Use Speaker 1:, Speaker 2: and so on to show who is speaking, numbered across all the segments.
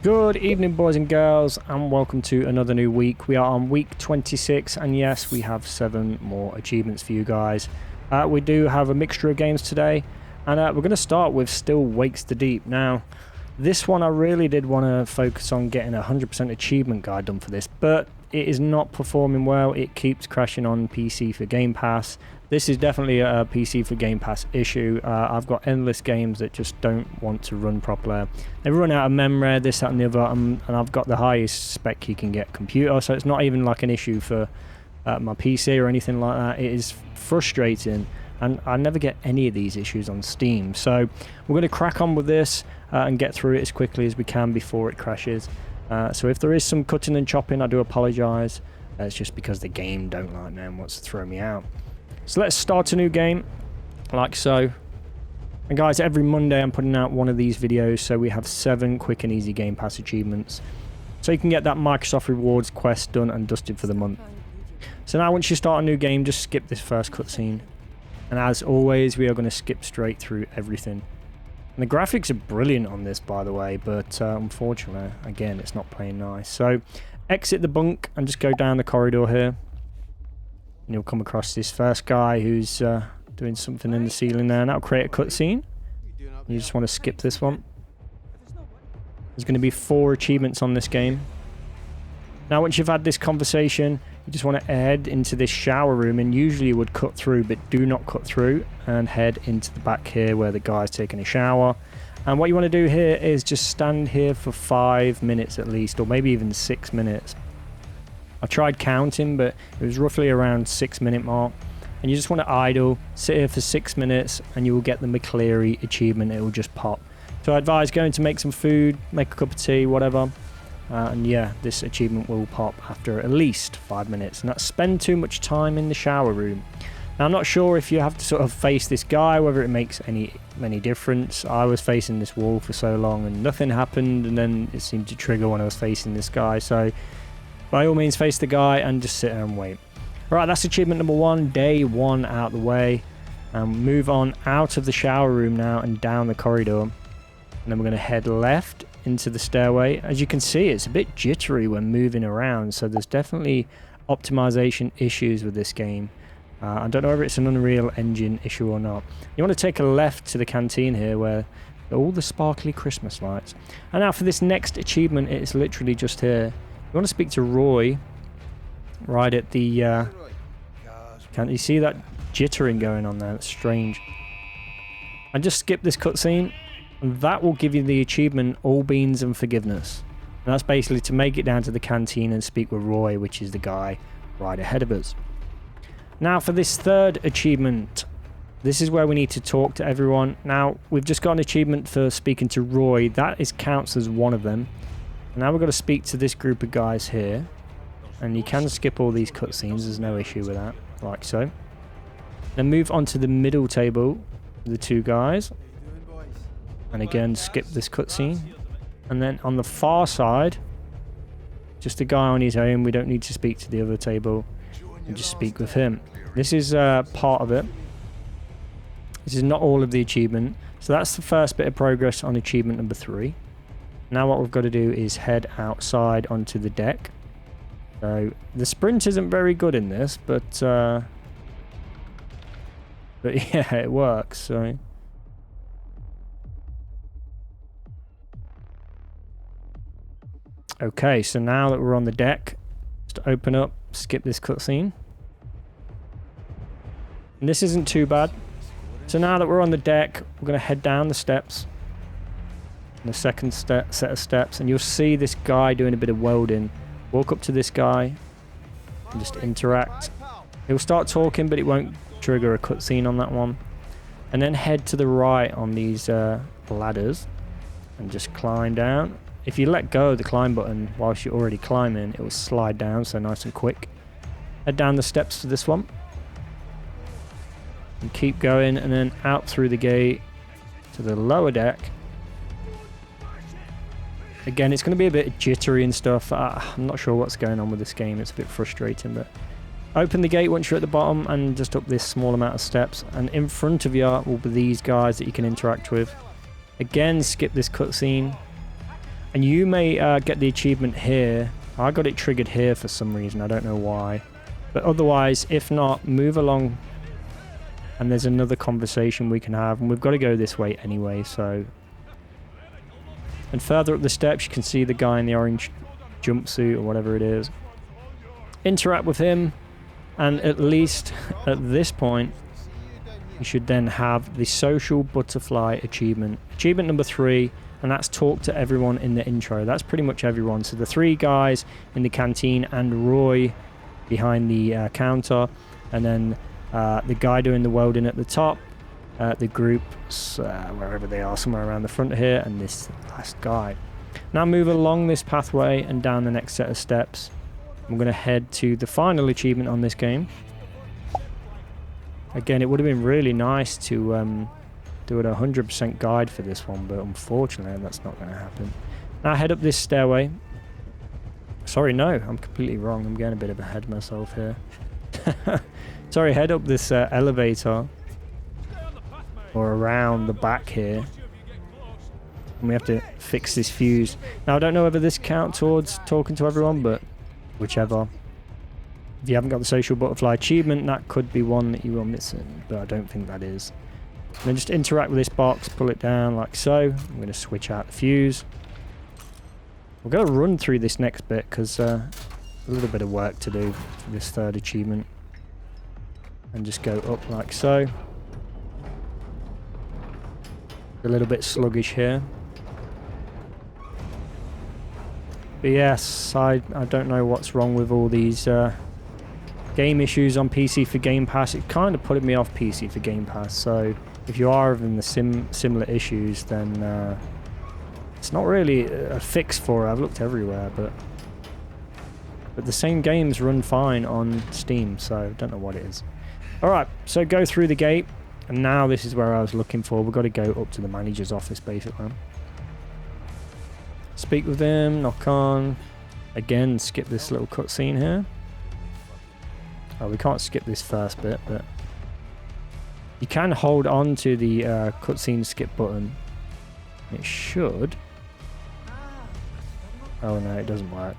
Speaker 1: Good evening, boys and girls, and welcome to another new week. We are on week 26, and yes, we have 7 more achievements for you guys. We do have a mixture of games today, and we're going to start with Still Wakes the Deep. Now, this one I really did want to focus on getting a 100% achievement guide done for this, but it is not performing well. It keeps crashing on PC for Game Pass. This is definitely a PC for Game Pass issue. I've got endless games that just don't want to run properly. They run out of memory, this, that and the other, and I've got the highest spec you can get computer, so it's not even like an issue for my PC or anything like that. It is frustrating, and I never get any of these issues on Steam. So we're going to crack on with this and get through it as quickly as we can before it crashes. So if there is some cutting and chopping, I do apologise. It's just because the game don't like me and wants to throw me out. So let's start a new game, like so. And guys, every Monday I'm putting out one of these videos, so we have 7 quick and easy Game Pass achievements. So you can get that Microsoft Rewards quest done and dusted for the month. So now once you start a new game, just skip this first cutscene. And as always, we are going to skip straight through everything. And the graphics are brilliant on this, by the way, but unfortunately, again, it's not playing nice. So exit the bunk and just go down the corridor here. And you'll come across this first guy who's doing something in the ceiling there, and that'll create a cutscene. You just want to skip this one. There's going to be 4 achievements on this game. Now, once you've had this conversation, you just want to head into this shower room, and usually you would cut through, but do not cut through, and head into the back here where the guy's taking a shower. And what you want to do here is just stand here for 5 minutes at least, or maybe even 6 minutes. I tried counting, but it was roughly around 6-minute mark. And you just want to idle, sit here for 6 minutes, and you will get the McLeery achievement. It will just pop. So I advise going to make some food, make a cup of tea, whatever. And yeah, this achievement will pop after at least 5 minutes. And that's spend too much time in the shower room. Now, I'm not sure if you have to sort of face this guy, whether it makes any difference. I was facing this wall for so long and nothing happened, and then it seemed to trigger when I was facing this guy. So by all means, face the guy and just sit there and wait. Right, that's achievement number 1, day 1 out the way. And move on out of the shower room now and down the corridor. And then we're going to head left into the stairway. As you can see, it's a bit jittery when moving around, so there's definitely optimization issues with this game. I don't know whether it's an Unreal Engine issue or not. You want to take a left to the canteen here where all the sparkly Christmas lights. And now for this next achievement, it's literally just here. You want to speak to Roy right at the can't you see that jittering going on there? That's strange. And just skip this cutscene, and that will give you the achievement All Beans and Forgiveness. And that's basically to make it down to the canteen and speak with Roy, which is the guy right ahead of us. Now for this third achievement, this is where we need to talk to everyone. Now we've just got an achievement for speaking to Roy. That counts as one of them. Now we've got to speak to this group of guys here. And you can skip all these cutscenes, there's no issue with that, like so. Then move on to the middle table, the 2 guys. And again, skip this cutscene. And then on the far side, just a guy on his own, we don't need to speak to the other table. And just speak with him. This is part of it. This is not all of the achievement. So that's the first bit of progress on achievement number 3. Now what we've got to do is head outside onto the deck. So the sprint isn't very good in this, but yeah, it works. So okay, so now that we're on the deck, just open up, skip this cutscene. And this isn't too bad. So now that we're on the deck, we're going to head down the steps. The second set of steps, and you'll see this guy doing a bit of welding. Walk up to this guy and just interact. He'll start talking, but it won't trigger a cutscene on that one. And then head to the right on these ladders and just climb down. If you let go of the climb button whilst you're already climbing, it will slide down, so nice and quick. Head down the steps to this one. And keep going, and then out through the gate to the lower deck. Again, it's going to be a bit jittery and stuff. I'm not sure what's going on with this game. It's a bit frustrating, but open the gate once you're at the bottom and just up this small amount of steps. And in front of you will be these guys that you can interact with. Again, skip this cutscene. And you may get the achievement here. I got it triggered here for some reason. I don't know why. But otherwise, if not, move along. And there's another conversation we can have. And we've got to go this way anyway, so... And further up the steps, you can see the guy in the orange jumpsuit or whatever it is. Interact with him. And at least at this point, you should then have the social butterfly achievement. Achievement number 3. And that's talk to everyone in the intro. That's pretty much everyone. So the 3 guys in the canteen and Roy behind the counter. And then the guy doing the welding at the top. The groups, wherever they are, somewhere around the front here. And this last guy. Now move along this pathway and down the next set of steps. I'm going to head to the final achievement on this game. Again, it would have been really nice to... do it 100% guide for this one, but unfortunately that's not going to happen. Now head up this stairway. Sorry, no, I'm completely wrong. I'm getting a bit of ahead of myself here. Sorry, head up this elevator. Or around the back here. And we have to fix this fuse. Now I don't know whether this counts towards talking to everyone, but whichever. If you haven't got the social butterfly achievement, that could be one that you are missing, but I don't think that is. And then just interact with this box, pull it down like so. I'm going to switch out the fuse. We're going to run through this next bit because a little bit of work to do for this 3rd achievement. And just go up like so. A little bit sluggish here. But yes, I don't know what's wrong with all these game issues on PC for Game Pass. It kind of put me off PC for Game Pass, so... If you are having the similar issues, then it's not really a fix for it. I've looked everywhere, but the same games run fine on Steam, so I don't know what it is. Alright, so go through the gate, and now this is where I was looking for. We've got to go up to the manager's office, basically. Speak with him, knock on. Again, skip this little cutscene here. Oh, we can't skip this first bit, but... You can hold on to the cutscene skip button. It should. Oh no, it doesn't work.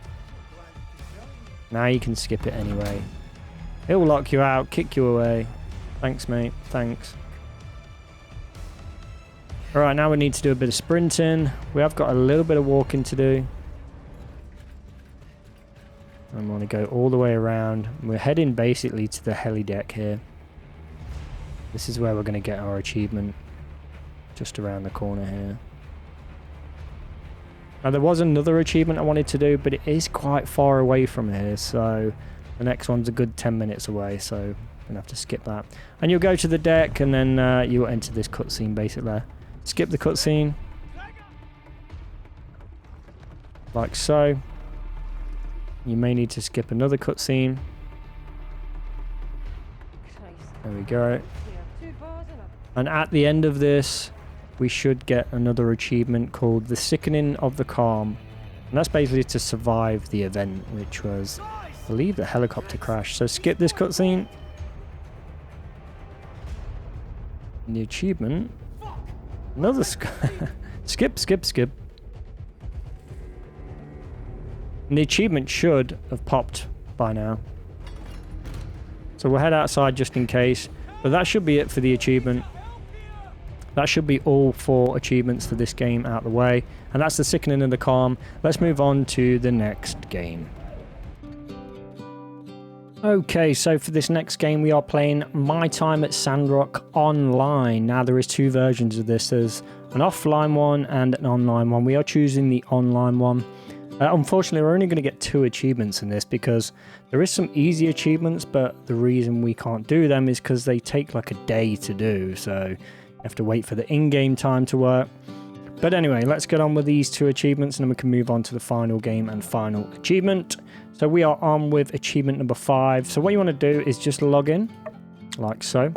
Speaker 1: Now you can skip it anyway. It will lock you out, kick you away. Thanks, mate. Thanks. Alright, now we need to do a bit of sprinting. We have got a little bit of walking to do. I'm going to go all the way around. We're heading basically to the heli deck here. This is where we're going to get our achievement. Just around the corner here. Now there was another achievement I wanted to do, but it is quite far away from here, so the next one's a good 10 minutes away, so I'm going to have to skip that. And you'll go to the deck, and then you'll enter this cutscene basically. Skip the cutscene. Like so. You may need to skip another cutscene. There we go. And at the end of this, we should get another achievement called the Sickening of the Calm. And that's basically to survive the event, which was, I believe, the helicopter crash. So skip this cutscene. And the achievement... Another... skip. And the achievement should have popped by now. So we'll head outside just in case. But that should be it for the achievement. That should be all 4 achievements for this game out of the way. And that's the Sickening of the Calm. Let's move on to the next game. Okay, so for this next game we are playing My Time at Sandrock Online. Now there is 2 versions of this. There's an offline one and an online one. We are choosing the online one. Unfortunately, we're only going to get 2 achievements in this because there is some easy achievements, but the reason we can't do them is because they take like a day to do, so you have to wait for the in-game time to work. But anyway, let's get on with these 2 achievements and then we can move on to the final game and final achievement. So we are on with achievement number 5. So what you want to do is just log in, like so.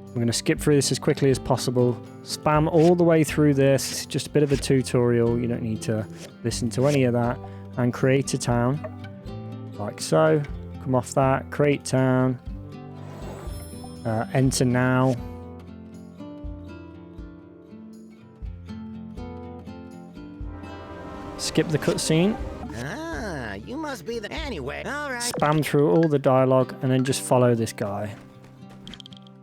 Speaker 1: We're going to skip through this as quickly as possible. Spam all the way through this. It's just a bit of a tutorial. You don't need to listen to any of that. And create a town. Like so. Come off that. Create town. Enter now. skip the cutscene.
Speaker 2: Ah, you must be the... Anyway, alright.
Speaker 1: Spam through all the dialogue and then just follow this guy.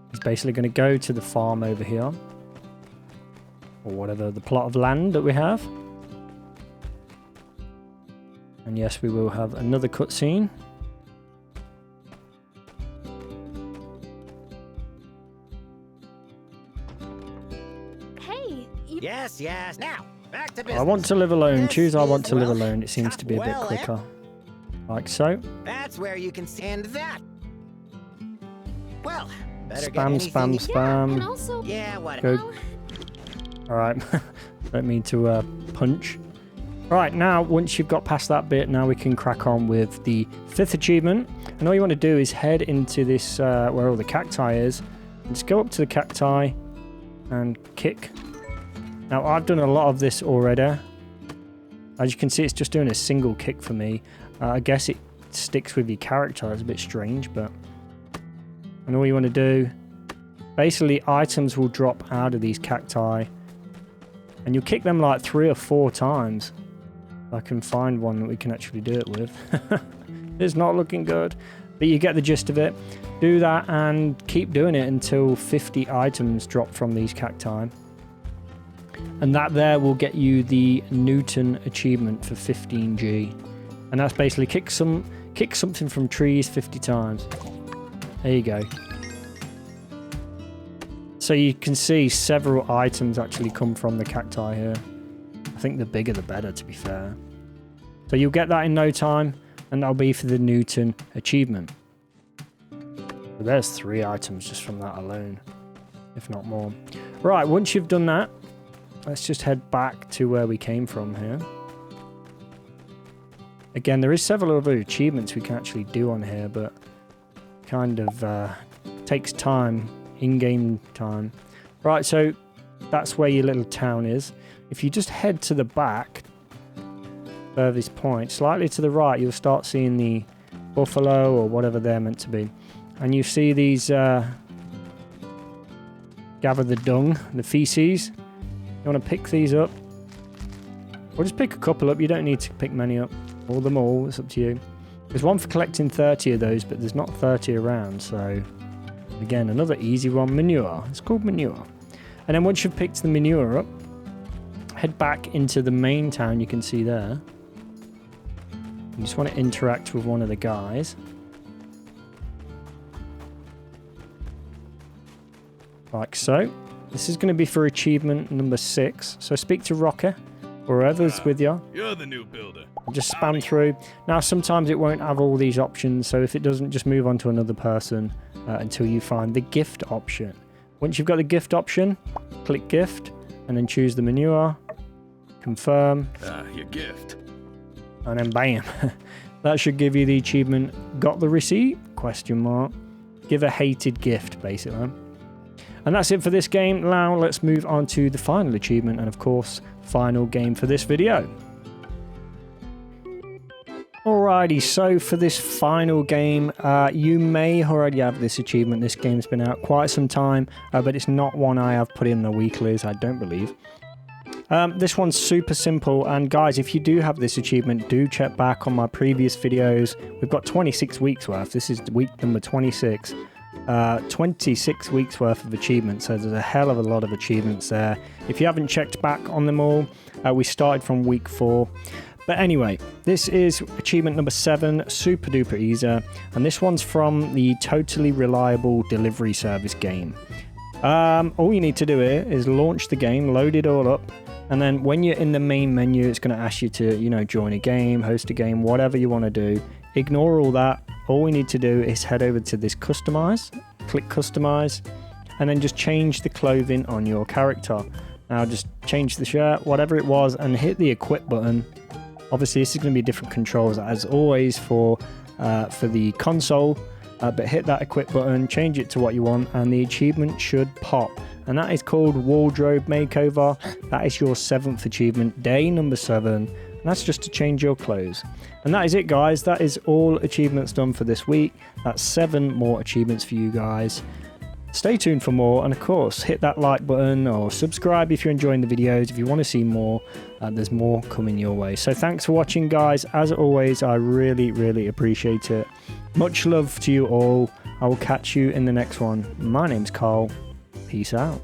Speaker 1: He's basically going to go to the farm over here. Or whatever, the plot of land that we have. And yes, we will have another cutscene.
Speaker 3: Hey,
Speaker 2: Yes, yes. Now, back to business.
Speaker 1: I want to live alone.
Speaker 2: This
Speaker 1: Choose I want
Speaker 2: is,
Speaker 1: to live
Speaker 2: well,
Speaker 1: alone. It seems to be a bit
Speaker 2: well,
Speaker 1: quicker. Like so.
Speaker 2: That's where you can send that. Well, better get
Speaker 1: Spam,
Speaker 2: anything
Speaker 1: spam,
Speaker 2: you-
Speaker 1: spam.
Speaker 3: and also,
Speaker 2: Yeah, what?
Speaker 1: Go. Alright. Don't mean to punch. Right, now, once you've got past that bit, now we can crack on with the 5th achievement. And all you want to do is head into this, where all the cacti is. And just go up to the cacti and kick. Now, I've done a lot of this already. As you can see, it's just doing a single kick for me. I guess it sticks with your character. It's a bit strange, but... And all you want to do... Basically, items will drop out of these cacti. And you'll kick them like 3 or 4 times. I can find one that we can actually do it with. It's not looking good. But you get the gist of it. Do that and keep doing it until 50 items drop from these cacti. And that there will get you the Newton achievement for 15G. And that's basically kick something from trees 50 times. There you go. So you can see several items actually come from the cacti here. I think the bigger the better, to be fair. So you'll get that in no time, and that'll be for the Newton achievement. So there's 3 items just from that alone, if not more. Right, once you've done that, let's just head back to where we came from here. Again, there is several other achievements we can actually do on here, but kind of takes time, in-game time. Right, so that's where your little town is. If you just head to the back, furthest point, slightly to the right, you'll start seeing the buffalo or whatever they're meant to be. And you see these gather the dung, the feces. You want to pick these up. Or just pick a couple up. You don't need to pick many up. Or them all. It's up to you. There's one for collecting 30 of those, but there's not 30 around. So, again, another easy one. Manure. It's called manure. And then once you've picked the manure up, head back into the main town you can see there. You just want to interact with one of the guys. Like so. This is going to be for achievement number 6. So speak to Rocker, or whoever's with you.
Speaker 4: You're the new builder.
Speaker 1: Just spam through. Now, sometimes it won't have all these options, so if it doesn't, just move on to another person until you find the gift option. Once you've got the gift option, click gift, and then choose the manure, confirm,
Speaker 4: Your gift.
Speaker 1: and then bam. That should give you the achievement, got the receipt, question mark. Give a hated gift, basically. And that's it for this game. Now let's move on to the final achievement and, of course, final game for this video. Alrighty, so for this final game, you may already have this achievement. This game's been out quite some time, but it's not one I have put in the weeklies, I don't believe. This one's super simple, and guys, if you do have this achievement, do check back on my previous videos. We've got 26 weeks worth. This is week number 26. 26 weeks worth of achievements, so there's a hell of a lot of achievements there. If you haven't checked back on them all, we started from week 4. But anyway, this is achievement number 7, super duper easy, and this one's from the Totally Reliable Delivery Service game. All you need to do here is launch the game, load it all up, and then when you're in the main menu, it's going to ask you to, you know, join a game, host a game, whatever you want to do. Ignore all that. All we need to do is head over to this customize, click customize, and then just change the clothing on your character. Now just change the shirt, whatever it was, and hit the equip button. Obviously this is going to be different controls as always for the console, but hit that equip button, change it to what you want, and the achievement should pop. And that is called Wardrobe Makeover. That is your 7th achievement, day number 7. And that's just to change your clothes. And that is it, guys. That is all achievements done for this week. That's 7 more achievements for you guys. Stay tuned for more, and of course hit that like button or subscribe if you're enjoying the videos. If you want to see more, there's more coming your way. So thanks for watching, guys. As always, I really appreciate it. Much love to you all. I will catch you in the next one. My name's Carl. Peace out.